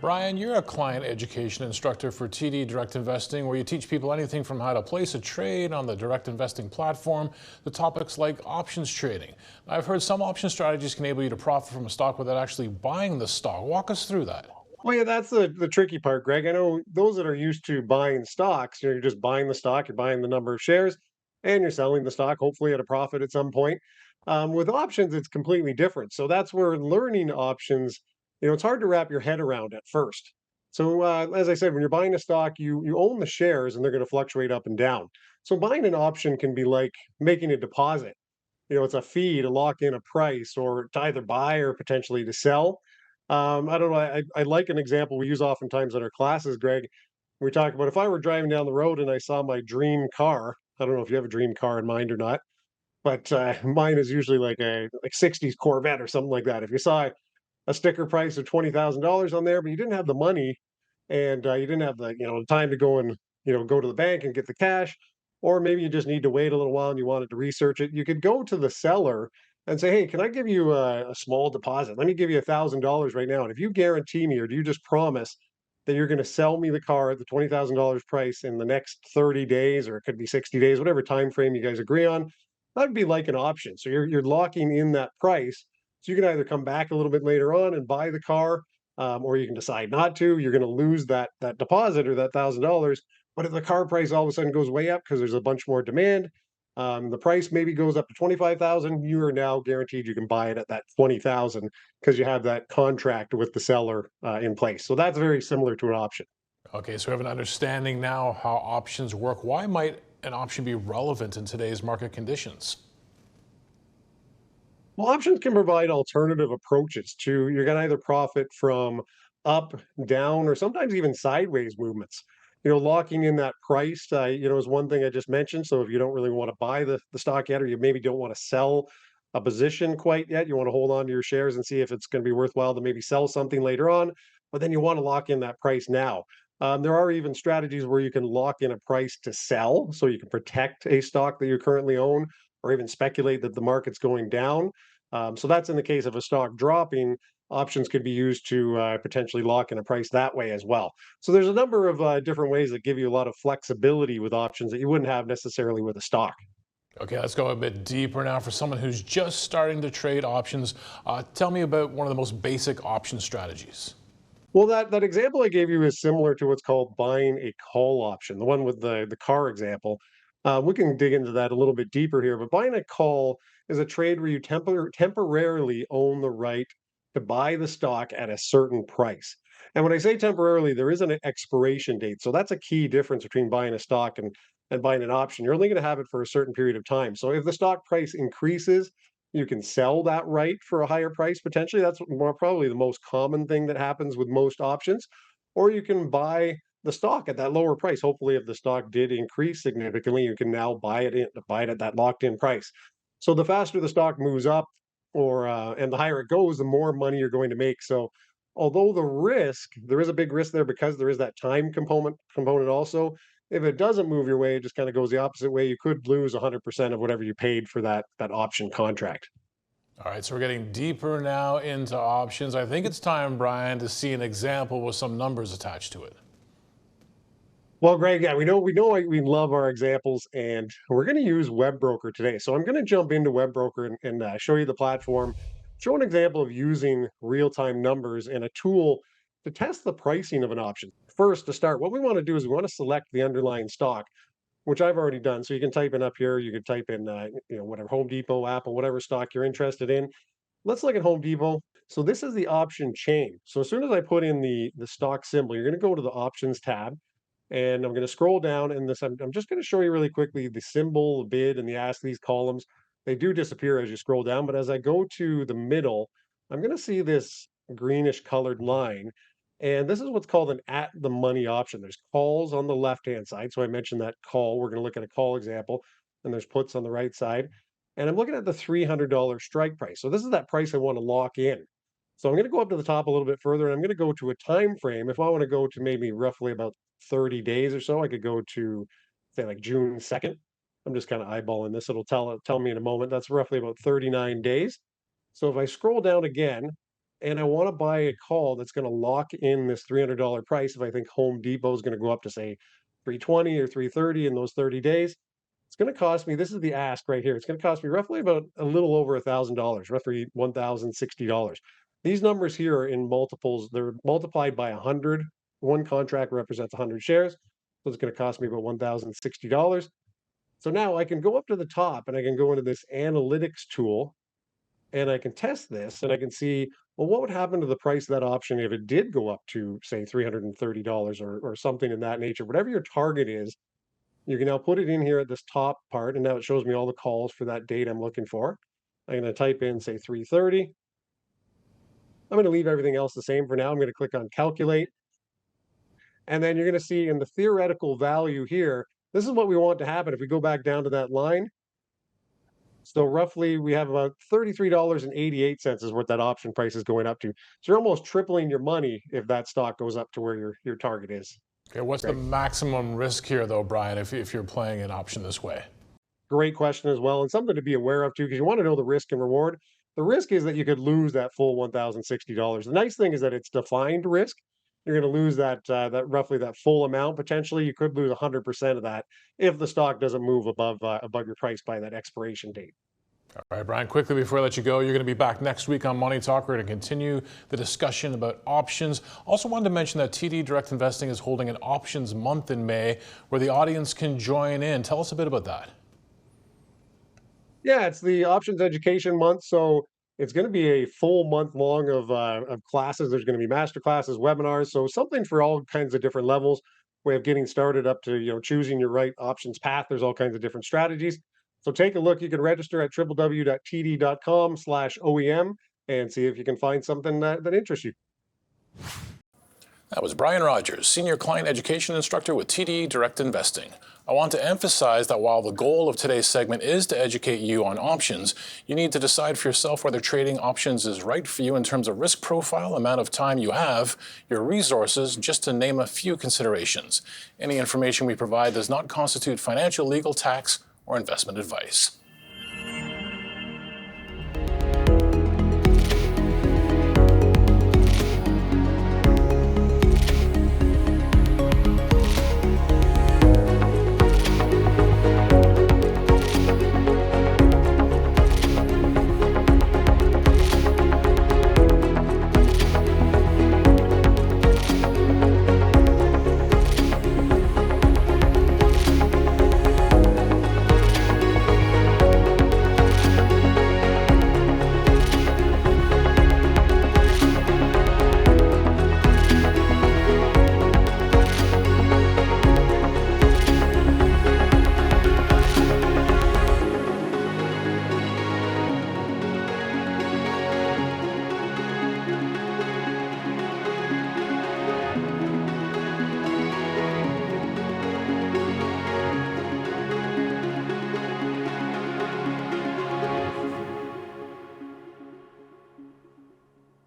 Bryan, you're a client education instructor for TD Direct Investing, where you teach people anything from how to place a trade on the direct investing platform to topics like options trading. I've heard some option strategies can enable you to profit from a stock without actually buying the stock. Walk us through that. Well, yeah, that's the tricky part, Greg. I know those that are used to buying stocks, you're just buying the stock, you're buying the number of shares, and you're selling the stock, hopefully at a profit at some point. With options, it's completely different. So that's where learning options, it's hard to wrap your head around at first. So as I said, when you're buying a stock, you own the shares, and they're going to fluctuate up and down. So buying an option can be like making a deposit. It's a fee to lock in a price or to either buy or potentially to sell. I don't know. I like an example we use oftentimes in our classes, Greg. We talk about if I were driving down the road and I saw my dream car. I don't know if you have a dream car in mind or not, but mine is usually like a '60s Corvette or something like that. If you saw a sticker price of $20,000 on there, but you didn't have the money and you didn't have the time to go and go to the bank and get the cash, or maybe you just need to wait a little while and you wanted to research it, you could go to the seller and say, hey, can I give you a small deposit? Let me give you $1,000 right now, and if you guarantee me, or do you just promise that you're going to sell me the car at the $20,000 price in the next 30 days, or it could be 60 days, whatever time frame you guys agree on. That'd be like an option, so you're locking in that price, so you can either come back a little bit later on and buy the car, or you can decide not to. You're going to lose that deposit or that $1,000. But if the car price all of a sudden goes way up because there's a bunch more demand, the price maybe goes up to 25,000. You are now guaranteed you can buy it at that 20,000 because you have that contract with the seller in place. So that's very similar to an option. Okay, so we have an understanding now how options work. Why might an option be relevant in today's market conditions? Well, options can provide alternative approaches to you're going to either profit from up, down, or sometimes even sideways movements. Locking in that price, is one thing I just mentioned. So if you don't really want to buy the stock yet, or you maybe don't want to sell a position quite yet, you want to hold on to your shares and see if it's going to be worthwhile to maybe sell something later on. But then you want to lock in that price now. There are even strategies where you can lock in a price to sell, so you can protect a stock that you currently own, or even speculate that the market's going down. So that's in the case of a stock dropping. Options could be used to potentially lock in a price that way as well. So there's a number of different ways that give you a lot of flexibility with options that you wouldn't have necessarily with a stock. Okay, let's go a bit deeper now. For someone who's just starting to trade options, tell me about one of the most basic option strategies. Well, that example I gave you is similar to what's called buying a call option, the one with the car example. We can dig into that a little bit deeper here, but buying a call is a trade where you temporarily own the right to buy the stock at a certain price. And when I say temporarily, there is an expiration date. So that's a key difference between buying a stock and buying an option. You're only going to have it for a certain period of time. So if the stock price increases, you can sell that right for a higher price potentially. That's more probably the most common thing that happens with most options. Or you can buy the stock at that lower price. Hopefully, if the stock did increase significantly, you can now buy it at that locked in price. So the faster the stock moves up, or and the higher it goes, the more money you're going to make. So although there is a big risk there because there is that time component also. If it doesn't move your way, it just kind of goes the opposite way. You could lose 100% of whatever you paid for that option contract. All right, so we're getting deeper now into options. I think it's time, Bryan, to see an example with some numbers attached to it. Well, Greg, yeah, we love our examples, and we're going to use WebBroker today. So I'm going to jump into WebBroker and show you the platform, show an example of using real-time numbers and a tool to test the pricing of an option. First, to start, what we want to do is we want to select the underlying stock, which I've already done. So you can type in up here, you can type in, whatever, Home Depot, Apple, whatever stock you're interested in. Let's look at Home Depot. So this is the option chain. So as soon as I put in the stock symbol, you're going to go to the options tab, and I'm going to scroll down, and I'm just going to show you really quickly the symbol, the bid, and the ask. These columns, they do disappear as you scroll down, but as I go to the middle, I'm going to see this greenish colored line, and this is what's called an at the money option. There's calls on the left hand side, so I mentioned that call. We're going to look at a call example, and there's puts on the right side, and I'm looking at the $300 strike price. So this is that price I want to lock in. So I'm going to go up to the top a little bit further, and I'm going to go to a time frame. If I want to go to maybe roughly about 30 days or so, I could go to say like June 2nd. I'm just kind of eyeballing this. It'll tell me in a moment. That's roughly about 39 days. So if I scroll down again, and I want to buy a call that's going to lock in this $300 price. If I think Home Depot is going to go up to say 320 or 330 in those 30 days, it's going to cost me, this is the ask right here. It's going to cost me roughly about a little over $1,000, roughly $1,060. These numbers here are in multiples. They're multiplied by 100. One contract represents 100 shares. So it's going to cost me about $1,060. So now I can go up to the top and I can go into this analytics tool and I can test this and I can see, well, what would happen to the price of that option if it did go up to, say, $330 or something in that nature? Whatever your target is, you can now put it in here at this top part, and now it shows me all the calls for that date I'm looking for. I'm going to type in, say, 330. I'm going to leave everything else the same for now. I'm going to click on calculate. And then you're going to see in the theoretical value here, this is what we want to happen if we go back down to that line. So roughly we have about $33.88 is what that option price is going up to. So you're almost tripling your money if that stock goes up to where your target is. Okay, what's the maximum risk here, though, Brian, if you're playing an option this way? Great question as well, and something to be aware of too, because you want to know the risk and reward. The risk is that you could lose that full $1,060. The nice thing is that it's defined risk. You're going to lose that roughly that full amount potentially. You could lose 100% of that if the stock doesn't move above your price by that expiration date. All right, Brian, quickly before I let you go, you're going to be back next week on Money Talk. We're going to continue the discussion about options. Also wanted to mention that TD Direct Investing is holding an options month in May where the audience can join in. Tell us a bit about that. Yeah, it's the options education month, so it's going to be a full month long of classes. There's going to be master classes, webinars, so something for all kinds of different levels. Way of getting started up to choosing your right options path. There's all kinds of different strategies. So take a look. You can register at www.td.com/OEM and see if you can find something that interests you. That was Bryan Rogers, Senior Client Education Instructor with TD Direct Investing. I want to emphasize that while the goal of today's segment is to educate you on options, you need to decide for yourself whether trading options is right for you in terms of risk profile, amount of time you have, your resources, just to name a few considerations. Any information we provide does not constitute financial, legal, tax, or investment advice.